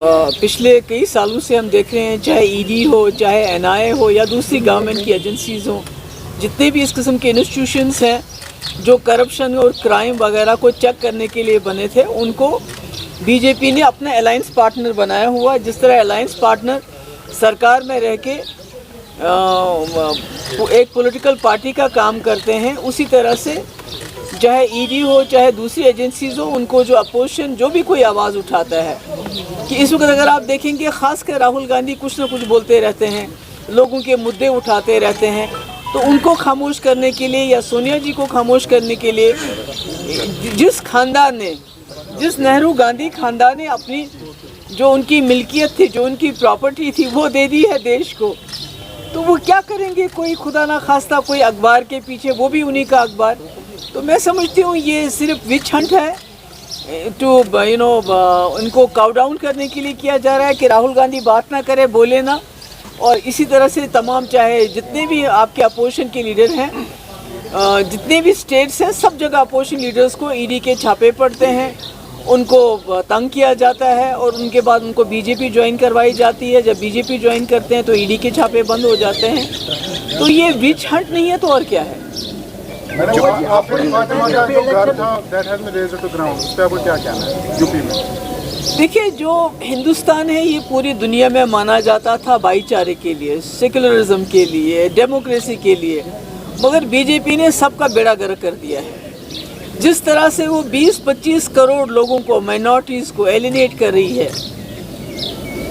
पिछले कई सालों से हम देख रहे हैं, चाहे ईडी हो, चाहे एनआईए हो या दूसरी गवर्नमेंट की एजेंसीज़ हों, जितने भी इस किस्म के इंस्टीट्यूशंस हैं जो करप्शन और क्राइम वगैरह को चेक करने के लिए बने थे, उनको बीजेपी ने अपना अलायंस पार्टनर बनाया हुआ। जिस तरह अलायंस पार्टनर सरकार में रह के एक पॉलिटिकल पार्टी का काम करते हैं, उसी तरह से चाहे ईडी हो चाहे दूसरी एजेंसीज हो, उनको जो अपोजिशन जो भी कोई आवाज़ उठाता है कि इस वक्त अगर आप देखेंगे ख़ासकर राहुल गांधी कुछ ना कुछ बोलते रहते हैं, लोगों के मुद्दे उठाते रहते हैं, तो उनको खामोश करने के लिए या सोनिया जी को खामोश करने के लिए जिस नेहरू गांधी खानदान ने अपनी जो उनकी मिल्कियत थी, जो उनकी प्रॉपर्टी थी, वो दे दी है देश को, तो वो क्या करेंगे? कोई खुदा ना खास्ता कोई अखबार के पीछे, वो भी उन्हीं का अखबार। तो मैं समझती हूँ ये सिर्फ विच हंट है टू उनको काउ डाउन करने के लिए किया जा रहा है कि राहुल गांधी बात ना करे, बोले ना। और इसी तरह से तमाम चाहे जितने भी आपके अपोजिशन के लीडर हैं, जितने भी स्टेट्स हैं, सब जगह अपोजिशन लीडर्स को ईडी के छापे पड़ते हैं, उनको तंग किया जाता है और उनके बाद उनको बीजेपी ज्वाइन करवाई जाती है। जब बीजेपी ज्वाइन करते हैं तो ईडी के छापे बंद हो जाते हैं। तो ये विच हंट नहीं है तो और क्या है? देखिए, जो हिंदुस्तान है ये पूरी दुनिया में माना जाता था भाईचारे के लिए, सेकुलरिज्म के लिए, डेमोक्रेसी के लिए, मगर बीजेपी ने सबका बेड़ा गर्क कर दिया है। जिस तरह से वो 20-25 करोड़ लोगों को, माइनॉरिटीज़ को एलिनेट कर रही है,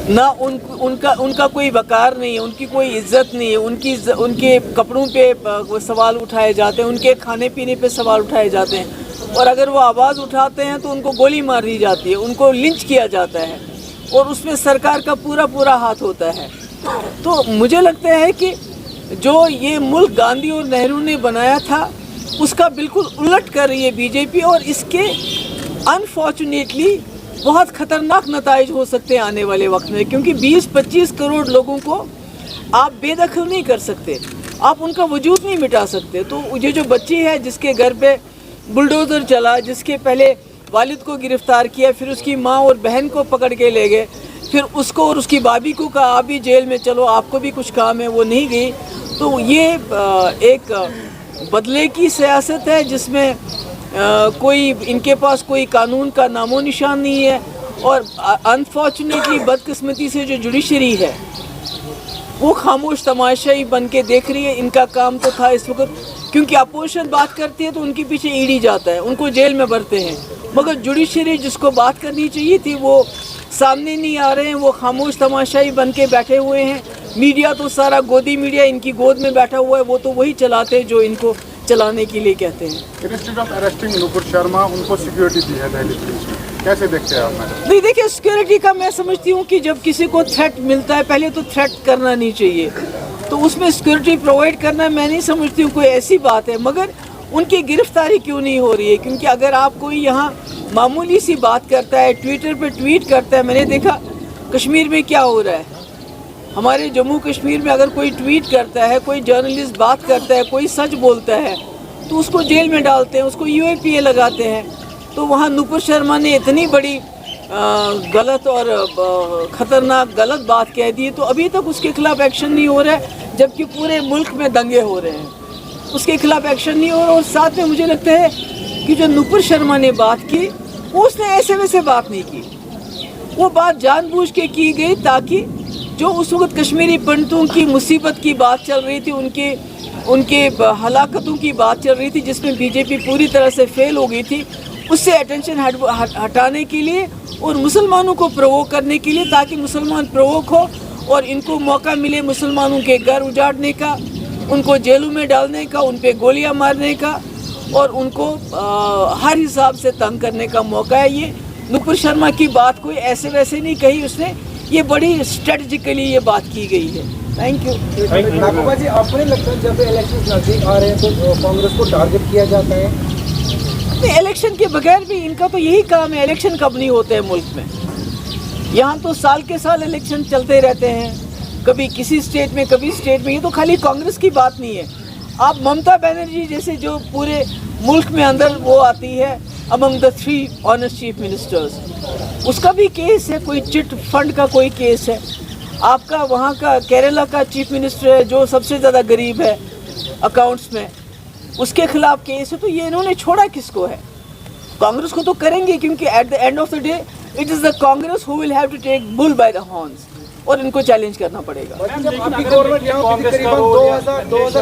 ना उनका कोई वकार नहीं है, उनकी कोई इज्जत नहीं है, उनके कपड़ों पे सवाल उठाए जाते हैं, उनके खाने पीने पे सवाल उठाए जाते हैं, और अगर वो आवाज़ उठाते हैं तो उनको गोली मार दी जाती है, उनको लिंच किया जाता है, और उसमें सरकार का पूरा हाथ होता है। तो मुझे लगता है कि जो ये मुल्क गांधी और नेहरू ने बनाया था, उसका बिल्कुल उलट कर रही है बीजेपी, और इसके अनफॉर्चुनेटली बहुत ख़तरनाक नताइज हो सकते हैं आने वाले वक्त में, क्योंकि 20-25 करोड़ लोगों को आप बेदखल नहीं कर सकते, आप उनका वजूद नहीं मिटा सकते। तो ये जो बच्ची है जिसके घर पे बुलडोज़र चला, जिसके पहले वालिद को गिरफ़्तार किया, फिर उसकी माँ और बहन को पकड़ के ले गए, फिर उसको और उसकी भाभी को कहा आप भी जेल में चलो, आपको भी कुछ काम है, वो नहीं गई। तो ये एक बदले की सियासत है जिसमें कोई इनके पास कोई कानून का नामो निशान नहीं है, और अनफॉर्चुनेटली बदकिस्मती से जो जुडिशरी है वो खामोश तमाशाई बन के देख रही है। इनका काम तो था इस वक्त, क्योंकि अपोजिशन बात करती है तो उनके पीछे ईडी जाता है, उनको जेल में भरते हैं, मगर जुडिशरी जिसको बात करनी चाहिए थी वो सामने नहीं आ रहे हैं, वो खामोश तमाशाई बन के बैठे हुए हैं। मीडिया तो सारा गोदी मीडिया इनकी गोद में बैठा हुआ है, वो तो वही चलाते हैं जो इनको चलाने के लिए कहते हैं। Instead of arresting Nupur Sharma, उनको सिक्योरिटी दी है दिल्ली पुलिस में, कैसे देखते हैं आप मैडम? नहीं, देखिए, सिक्योरिटी का मैं समझती हूँ कि जब किसी को थ्रेट मिलता है, पहले तो थ्रेट करना नहीं चाहिए, तो उसमें सिक्योरिटी प्रोवाइड करना मैं नहीं समझती हूँ कोई ऐसी बात है। मगर उनकी गिरफ्तारी क्यों नहीं हो रही है? क्योंकि अगर आप कोई यहाँ मामूली सी बात करता है, ट्विटर पर ट्वीट करता है, मैंने देखा कश्मीर में क्या हो रहा है, हमारे जम्मू कश्मीर में अगर कोई ट्वीट करता है, कोई जर्नलिस्ट बात करता है, कोई सच बोलता है, तो उसको जेल में डालते हैं, उसको UAPA लगाते हैं। तो वहाँ नुपुर शर्मा ने इतनी बड़ी गलत और ख़तरनाक गलत बात कह दी, तो अभी तक उसके खिलाफ एक्शन नहीं हो रहा है, जबकि पूरे मुल्क में दंगे हो रहे हैं, उसके खिलाफ एक्शन नहीं हो रहा। और साथ में मुझे लगता है कि जो नुपुर शर्मा ने बात की, उसने ऐसे वैसे बात नहीं की, वो बात जानबूझ के की गई ताकि जो उस वक्त कश्मीरी पंडितों की मुसीबत की बात चल रही थी, उनके हलाकतों की बात चल रही थी, जिसमें बीजेपी पूरी तरह से फेल हो गई थी, उससे अटेंशन हटाने के लिए और मुसलमानों को प्रोवोक करने के लिए, ताकि मुसलमान प्रोवोक हो और इनको मौका मिले मुसलमानों के घर उजाड़ने का, उनको जेलों में डालने का, उन पर गोलियाँ मारने का, और उनको हर हिसाब से तंग करने का मौका है। ये नुपुर शर्मा की बात कोई ऐसे वैसे नहीं कही उसने, ये बड़ी स्ट्रेटजिकली ये बात की गई है। Thank you. महबूबा जी, आपको नहीं लगता जब इलेक्शन नजदीक आ रहे हैं तो कांग्रेस को टारगेट किया जाता है? नहीं, इलेक्शन के बगैर भी इनका तो यही काम है, इलेक्शन कब नहीं होते हैं मुल्क में। यहाँ तो साल के साल इलेक्शन चलते रहते हैं, कभी किसी स्टेट में कभी स्टेट में। ये तो खाली कांग्रेस की बात नहीं है, आप ममता बनर्जी जैसे जो पूरे मुल्क में अंदर वो आती है among the 3 honest chief ministers, उसका भी केस है, कोई चिट फंड का कोई केस है। आपका वहाँ का केरला का चीफ मिनिस्टर है जो सबसे ज़्यादा गरीब है अकाउंट्स में, उसके खिलाफ केस है। तो ये इन्होंने छोड़ा किसको है? कांग्रेस को तो करेंगे, क्योंकि at the end of the day it is the Congress who will have to take bull by the horns, और इनको चैलेंज करना पड़ेगा।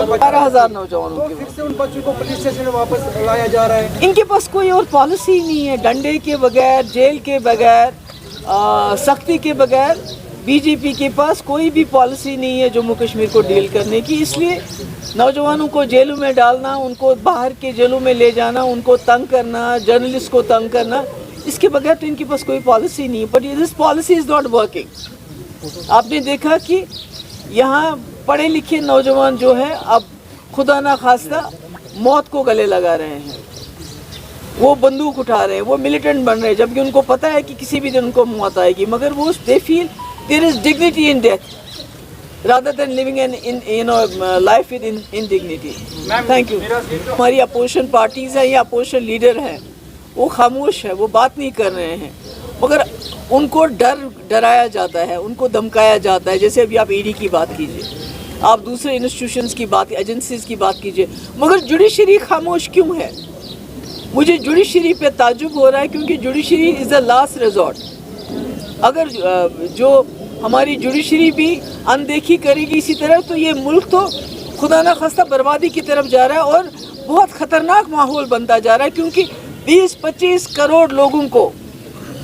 12,000 नौजवानों फिर से उन बच्चों को पुलिस स्टेशन में वापस लाया जा रहा है। इनके पास कोई और पॉलिसी नहीं है, डंडे के बगैर, जेल के बगैर, सख्ती के बगैर बीजेपी के पास कोई भी पॉलिसी नहीं है जम्मू कश्मीर को डील करने की। इसलिए नौजवानों को जेलों में डालना, उनको बाहर के जेलों में ले जाना, उनको तंग करना, जर्नलिस्ट को तंग करना, इसके बगैर तो इनके पास कोई पॉलिसी नहीं है। But this policy is not working. आपने देखा कि यहाँ पढ़े लिखे नौजवान जो है अब खुदा ना खास्ता मौत को गले लगा रहे हैं, वो बंदूक उठा रहे हैं, वो मिलिटेंट बन रहे हैं, जबकि उनको पता है कि किसी भी दिन उनको मौत आएगी, मगर वो they feel there is dignity in death rather than living in life with indignity. Thank you. हमारी अपोजिशन पार्टीज हैं या अपोजिशन लीडर हैं, वो खामोश है, वो बात नहीं कर रहे हैं, मगर उनको डराया जाता है, उनको धमकाया जाता है। जैसे अभी आप ईडी की बात कीजिए, आप दूसरे इंस्टीट्यूशंस की बात, एजेंसीज की बात कीजिए, मगर जुडिशरी खामोश क्यों है? मुझे जुडिशरी पे ताज्जुब हो रहा है, क्योंकि judiciary is the last resort. अगर जो हमारी जुडिशरी भी अनदेखी करेगी इसी तरह, तो ये मुल्क तो खुदा ना खास्ता बर्बादी की तरफ जा रहा है, और बहुत ख़तरनाक माहौल बनता जा रहा है, क्योंकि 20-25 करोड़ लोगों को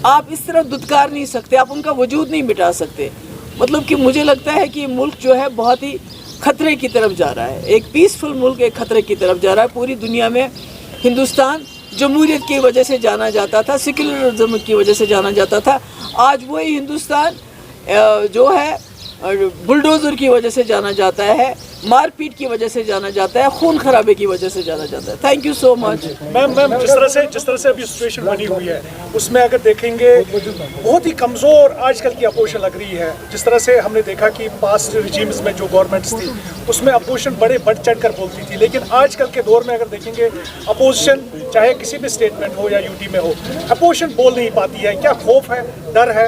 आप इस तरह दुत्कार नहीं सकते, आप उनका वजूद नहीं मिटा सकते। मतलब कि मुझे लगता है कि मुल्क जो है बहुत ही खतरे की तरफ जा रहा है, एक पीसफुल मुल्क एक खतरे की तरफ जा रहा है। पूरी दुनिया में हिंदुस्तान जमहूरियत की वजह से जाना जाता था, सेक्युलरिज्म की वजह से जाना जाता था, आज वही हिंदुस्तान जो है बुलडोज़र की वजह से जाना जाता है, मारपीट की वजह से जाना जाता है, खून खराबे की वजह से जाना जाता है। Thank you so much. Ma'am जिस तरह से अभी सिचुएशन बनी हुई है, उसमें अगर देखेंगे बहुत ही कमज़ोर आजकल की अपोजिशन लग रही है। जिस तरह से हमने देखा कि पास्ट रिजीम्स में जो गवर्नमेंट्स थी उसमें अपोजिशन बड़े बढ़ चढ़ कर बोलती थी, लेकिन आजकल के दौर में अगर देखेंगे अपोजिशन चाहे किसी भी स्टेटमेंट हो या यूटी में हो, अपोजिशन बोल नहीं पाती है। क्या खौफ है, डर है,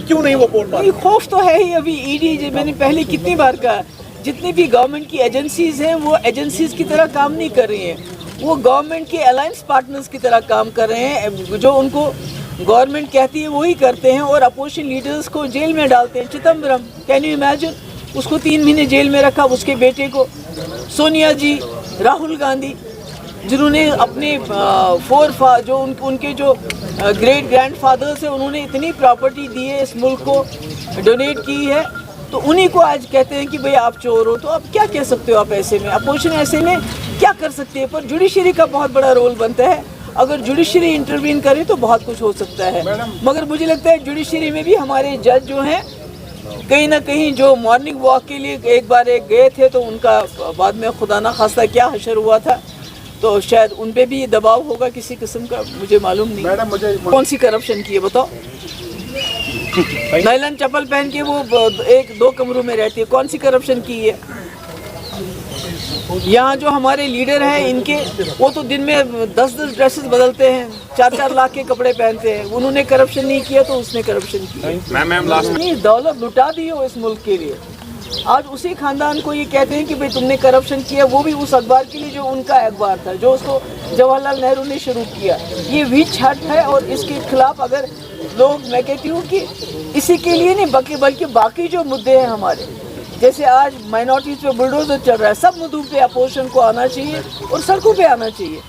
क्यों नहीं वो बोल पाती? खौफ तो है ही। अभी ईडी, मैंने पहले कितनी बार कहा, जितनी भी गवर्नमेंट की एजेंसीज हैं वो एजेंसीज की तरह काम नहीं कर रही हैं, वो गवर्नमेंट के अलायंस पार्टनर्स की तरह काम कर रहे हैं। जो उनको गवर्नमेंट कहती है वही करते हैं, और अपोजिशन लीडर्स को जेल में डालते हैं। चिदम्बरम, कैन यू इमेजिन, उसको 3 महीने जेल में रखा, उसके बेटे को। सोनिया जी, राहुल गांधी, जिन्होंने अपने जो उनके जो ग्रेट ग्रैंड फादर्स हैं, उन्होंने इतनी प्रॉपर्टी दी है, इस मुल्क को डोनेट की है, तो उन्हीं को आज कहते हैं कि भाई आप चोर हो। तो अब क्या कह सकते हो आप ऐसे में? अपोजिशन ऐसे में क्या कर सकती है? पर जुडिशरी का बहुत बड़ा रोल बनता है। अगर जुडिशरी इंटरवीन करे तो बहुत कुछ हो सकता है, मगर मुझे लगता है जुडिशरी में भी हमारे जज जो हैं, कहीं ना कहीं जो मॉर्निंग वॉक के लिए एक बार गए थे, तो उनका बाद में खुदा ना खास्ता क्या हशर हुआ था, तो शायद उन पे भी दबाव होगा किसी किस्म का, मुझे मालूम नहीं। मैडम, मुझे कौन सी करप्शन की है बताओ? नायलन चप्पल पहन के वो 1-2 कमरों में रहती है, कौन सी करप्शन की है? यहाँ जो हमारे लीडर हैं इनके, वो तो दिन में 10-10 ड्रेसेस बदलते हैं, 4-4 लाख के कपड़े पहनते हैं। उन्होंने करप्शन नहीं किया तो उसने करप्शन किया। मैम लास्ट नहीं, दौलत लुटा दी हो इस मुल्क के लिए। आज उसी खानदान को ये कहते हैं कि भाई तुमने करप्शन किया, वो भी उस अखबार के लिए जो उनका अखबार था, जो उसको जवाहरलाल नेहरू ने शुरू किया। ये विच हट है, और इसके खिलाफ अगर लोग, मैं कहती हूँ कि इसी के लिए नहीं बल्कि बाकी जो मुद्दे हैं हमारे, जैसे आज माइनॉरिटीज़ पे बुलडोजर चल रहा है, सब मुद्दों पे अपोजिशन को आना चाहिए और सड़कों पे आना चाहिए।